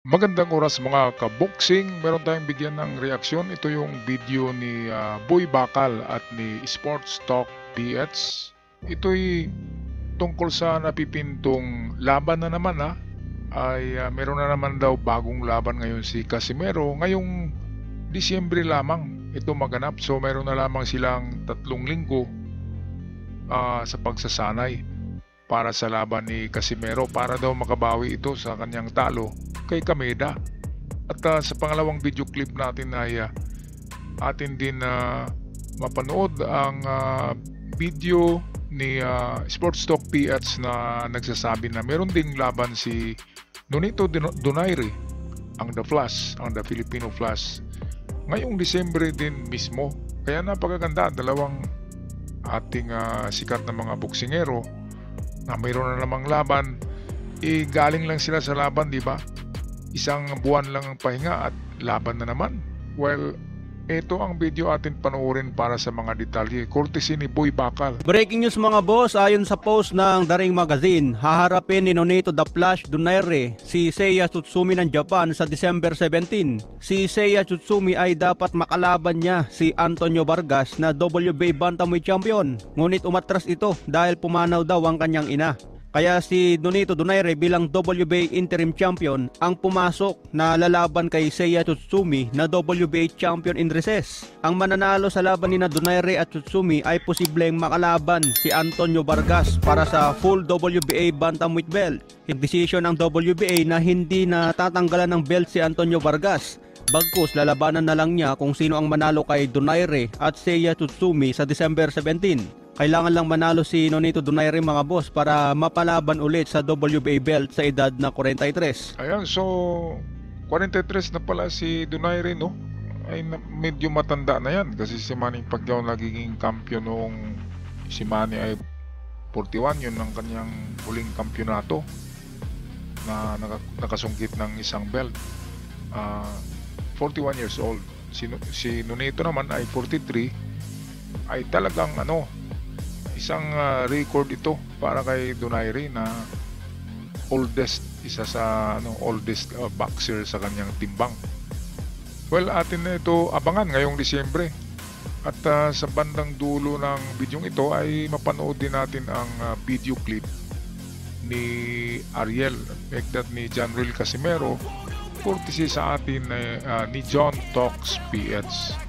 Magandang oras mga kaboxing, meron tayong bigyan ng reaksyon. Ito yung video ni Boy Bakal at ni Sports Talk PH. Ito'y tungkol sa napipintong laban na naman meron na naman daw bagong laban ngayon si Casimero. Ngayong Disyembre lamang ito maganap, so meron na lamang silang 3 linggo sa pagsasanay para sa laban ni Casimero para daw makabawi ito sa kanyang talo kay Kameda. At sa pangalawang video clip natin ay atin din mapanood ang video ni Sports Talk PH na nagsasabi na meron ding laban si Nonito Donaire, ang The Flash, ang The Filipino Flash, ngayong Disyembre din mismo. Kaya napakaganda, dalawang ating sikat na mga boksingero na mayroon na namang laban. Galing lang sila sa laban, di ba? Isang buwan lang ang pahinga at laban na naman. Well, ito ang video atin panoorin para sa mga detalye. Courtesy ni Boy Bakal. Breaking news mga boss, ayon sa post ng The Ring Magazine, haharapin ni Nonito The Flash Donaire si Seiya Tsutsumi ng Japan sa December 17. Si Seiya Tsutsumi ay dapat makalaban niya si Antonio Vargas na WBA Bantamweight Champion. Ngunit umatras ito dahil pumanaw daw ang kanyang ina. Kaya si Nonito Donaire bilang WBA Interim Champion ang pumasok na lalaban kay Seiya Tsutsumi na WBA Champion in recess. Ang mananalo sa laban ni Donaire at Tsutsumi ay posibleng makalaban si Antonio Vargas para sa full WBA Bantamweight belt. Decision ng WBA na hindi natatanggalan ng belt si Antonio Vargas. Bagkus lalabanan na lang niya kung sino ang manalo kay Donaire at Seiya Tsutsumi sa December 17. Kailangan lang manalo si Nonito Donaire mga boss para mapalaban ulit sa WBA belt sa edad na 43. Ayan, so 43 na pala si Donaire, no? Ay medyo matanda na yan kasi si Manny Pacquiao nagiging kampiyon noong si Manny ay 41. Yun ang kanyang huling kampyonato na nakasungkit ng isang belt. 41 years old. Si Nonito naman ay 43. Ay talagang isang record ito para kay Donaire na isa sa oldest boxer sa kanyang timbang. Well, atin na ito abangan ngayong Disyembre. At sa bandang dulo ng bidyong ito ay mapanood din natin ang video clip ni Ariel, ekdat ni John Real Casimero, courtesy sa atin ni John Talks PH.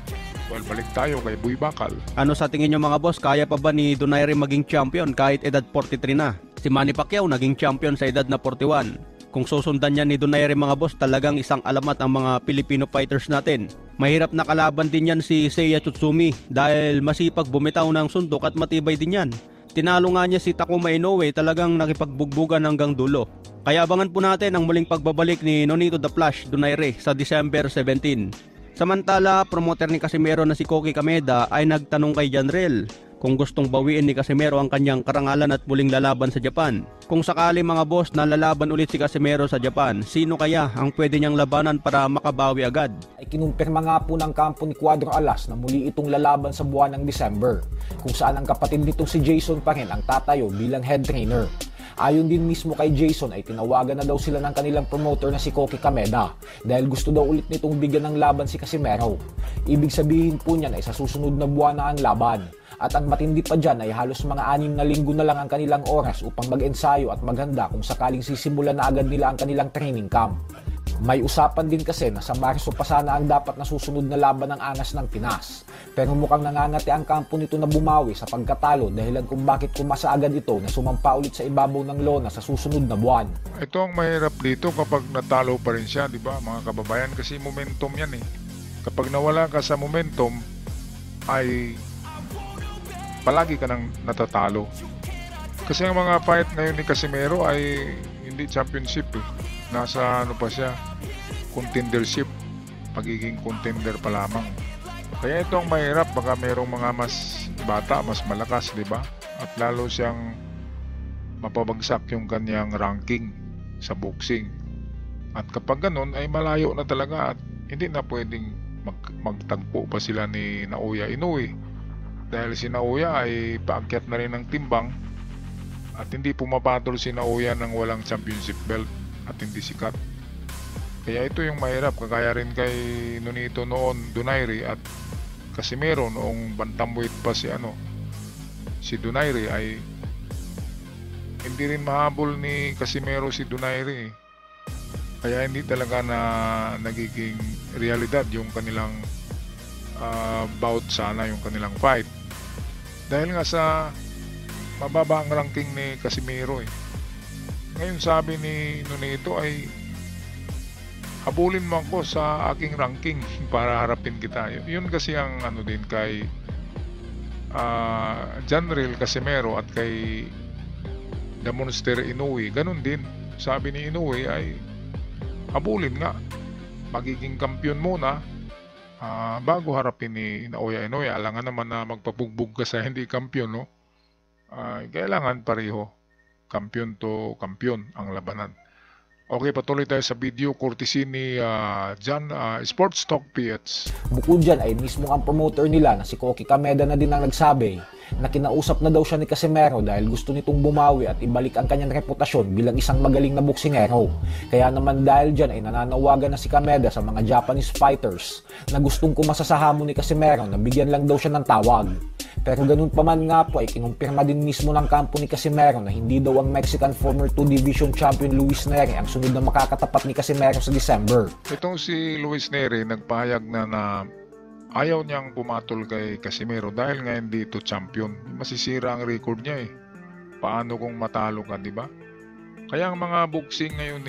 Well, balik tayo kay Boy Bakal. Ano sa tingin nyo mga boss, kaya pa ba ni Donaire maging champion kahit edad 43 na? Si Manny Pacquiao naging champion sa edad na 41. Kung susundan niya ni Donaire mga boss, talagang isang alamat ang mga Filipino fighters natin. Mahirap na kalaban din yan si Seiya Tsutsumi dahil masipag bumitaw ng suntok at matibay din yan. Tinalo nga niya si Takuma Inoue, talagang nakipagbugbugan hanggang dulo. Kaya abangan po natin ang muling pagbabalik ni Nonito The Flash Donaire sa December 17. Samantala, promoter ni Casimero na si Koki Kameda ay nagtanong kay Janrel kung gustong bawiin ni Casimero ang kanyang karangalan at muling lalaban sa Japan. Kung sakali mga boss na lalaban ulit si Casimero sa Japan, sino kaya ang pwede niyang labanan para makabawi agad? Ay kinumpirma nga po ng kampo ni Cuadro Alas na muli itong lalaban sa buwan ng December, kung saan ang kapatid nitong si Jason pa rin ang tatayo bilang head trainer. Ayon din mismo kay Jason ay tinawagan na daw sila ng kanilang promoter na si Koki Kameda dahil gusto daw ulit nitong bigyan ng laban si Casimero. Ibig sabihin po niyan ay sa susunod na buwan na ang laban. At ang matindi pa dyan ay halos mga 6 na linggo na lang ang kanilang oras upang mag-ensayo at maghanda kung sakaling sisimulan na agad nila ang kanilang training camp. May usapan din kasi na sa Marso pa sana ang dapat na susunod na laban ng Angas ng Pinas. Pero mukhang nangangati ang kampo nito na bumawi sa pagkatalo dahilan kung bakit kumasa agad ito na sumampa ulit sa ibabaw ng lona sa susunod na buwan. Ito ang mahirap dito kapag natalo pa rin siya, di ba mga kababayan? Kasi momentum yan eh. Kapag nawala ka sa momentum ay palagi ka nang natatalo. Kasi ang mga fight ngayon ni Casimero ay hindi championship eh. Nasa pa siya, contendership, pagiging contender pa lamang. Kaya ito ang mahirap, baka merong mga mas bata, mas malakas, di ba? At lalo siyang mapabagsak yung kanyang ranking sa boxing. At kapag ganun ay malayo na talaga at hindi na pwedeng magtagpo pa sila ni Naoya Inoue. Dahil si Naoya ay paakyat na rin ng timbang at hindi pumapatol si Naoya ng walang championship belt at hindi sikat. Kaya ito yung mahirap, kagaya rin kay Nonito noon, Donaire at Casimero noong bantamweight pa si Donaire, ay hindi rin mahabol ni Casimero si Donaire. Kaya hindi talaga na nagiging realidad yung kanilang bout sana, yung kanilang fight. Dahil nga sa mababa ang ranking ni Casimero eh. Ngayon sabi ni Nonito ay habulin mo ako sa aking ranking para harapin kita. Yun kasi ang din kay Janril Casimero at kay The Monster Inoue. Ganun din. Sabi ni Inoue ay habulin nga. Magiging kampiyon muna bago harapin ni Naoya Inoue. Alangan naman na magpapugbog ka sa hindi kampiyon, no? Kailangan pareho. Kampiyon to kampiyon ang labanan. Okay, patuloy tayo sa video courtesy ni John Sports Talk PH. Bukod dyan ay mismo ang promoter nila na si Koki Kameda na din ang nagsabi na kinausap na daw siya ni Casimero dahil gusto nitong bumawi at ibalik ang kanyang reputasyon bilang isang magaling na boksingero. Kaya naman dahil dyan ay nananawagan na si Kameda sa mga Japanese fighters na gustong kumasa sa hamon ni Casimero na bigyan lang daw siya ng tawag. Pero ganun pa man nga po ay kinumpirma din mismo ng kampo ni Casimero na hindi daw ang Mexican former 2 Division champion Luis Neri ang sunod na makakatapat ni Casimero sa December. Itong si Luis Neri nagpahayag na ayaw niyang pumatol kay Casimero dahil nga hindi ito champion. Masisira ang record niya eh. Paano kung matalo ka, di ba? Kaya ang mga boxing ngayon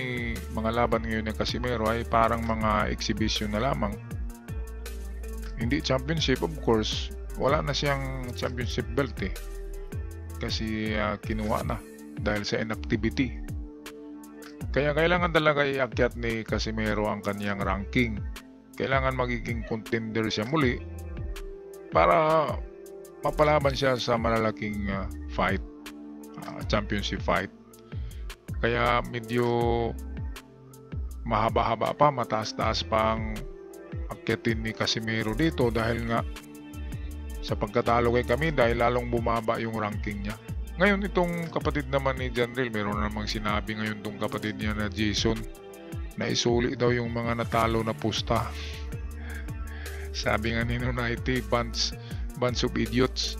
mga laban ngayon ni Casimero ay parang mga exhibition na lamang. Hindi championship, of course. Wala na siyang championship belt eh. Kasi kinuha na dahil sa inactivity. Kaya kailangan talaga iakyat ni Casimero ang kanyang ranking. Kailangan magiging contender siya muli para mapalaban siya sa malalaking fight, championship fight. Kaya medyo mahaba-haba pa, mataas-taas pa ang akyatin ni Casimero dito dahil nga sa pagkatalo kay kami dahil lalong bumaba yung ranking niya. Ngayon itong kapatid naman ni Janril, meron namang sinabi ngayon itong kapatid niya na Jason na isuli daw yung mga natalo na pusta. Sabi nga ni Nonite, bunch of idiots.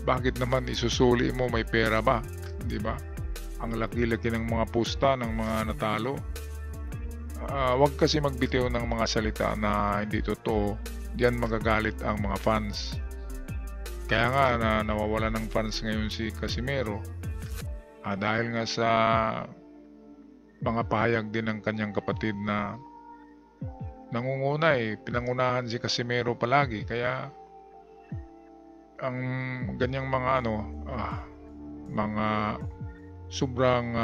Bakit naman isusuli mo, may pera ba? Di ba? Ang laki-laki ng mga pusta ng mga natalo. Wag kasi magbitiw ng mga salita na hindi totoo. Diyan magagalit ang mga fans. Kaya nga nawawala ng fans ngayon si Casimero dahil nga sa mga pahayag din ng kanyang kapatid na nangunguna pinangunahan si Casimero palagi. Kaya ang ganyang mga mga sobrang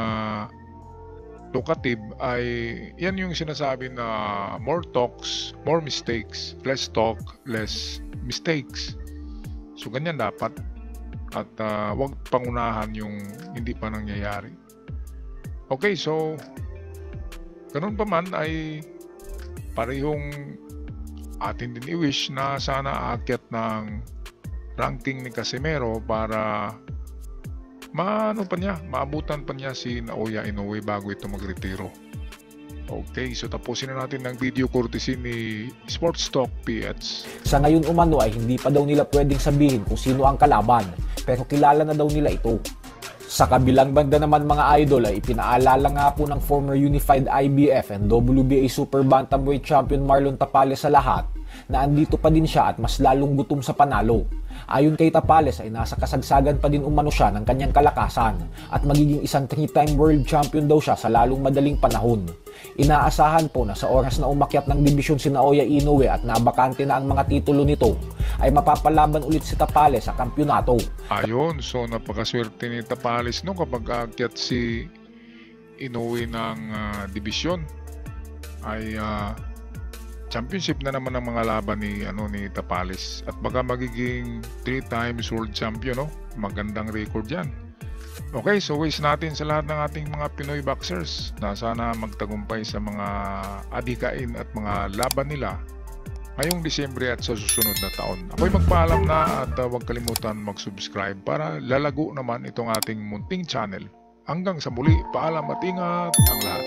talkative ay yan yung sinasabi na more talks, more mistakes, less talk, less mistakes. So ganyan dapat at wag pangunahan yung hindi pa nangyayari. Okay, so ganun pa man ay parehong atin din i-wish na sana aakyat ng ranking ni Casimero para maabutan pa niya si Naoya Inoue bago ito magretiro. Okay, so tapusin na natin ng video courtesy ni Sports Talk PH. Sa ngayon umano ay hindi pa daw nila pwedeng sabihin kung sino ang kalaban, pero kilala na daw nila ito. Sa kabilang banda naman mga idol ay ipinaalala nga po ng former Unified IBF and WBA Super Bantamweight Champion Marlon Tapales sa lahat na andito pa din siya at mas lalong gutom sa panalo. Ayon kay Tapales ay nasa kasagsagan pa din umano siya ng kanyang kalakasan at magiging isang 3-time world champion daw siya sa lalong madaling panahon. Inaasahan po na sa oras na umakyat ng dibisyon si Naoya Inoue at nabakante na ang mga titulo nito ay mapapalaban ulit si Tapales sa kampyonato. Ayun, so napakaswerte ni Tapales kapag aakyat si Inoue ng dibisyon ay championship na naman ang mga laban ni Tapales at baka magiging 3 times world champion, magandang record yan. Okay, so wish natin sa lahat ng ating mga Pinoy boxers na sana magtagumpay sa mga adhikain at mga laban nila ngayong Disyembre at sa susunod na taon. Ako'y magpaalam na at huwag kalimutan mag-subscribe para lalago naman itong ating munting channel. Hanggang sa muli, paalam at ingat ang lahat.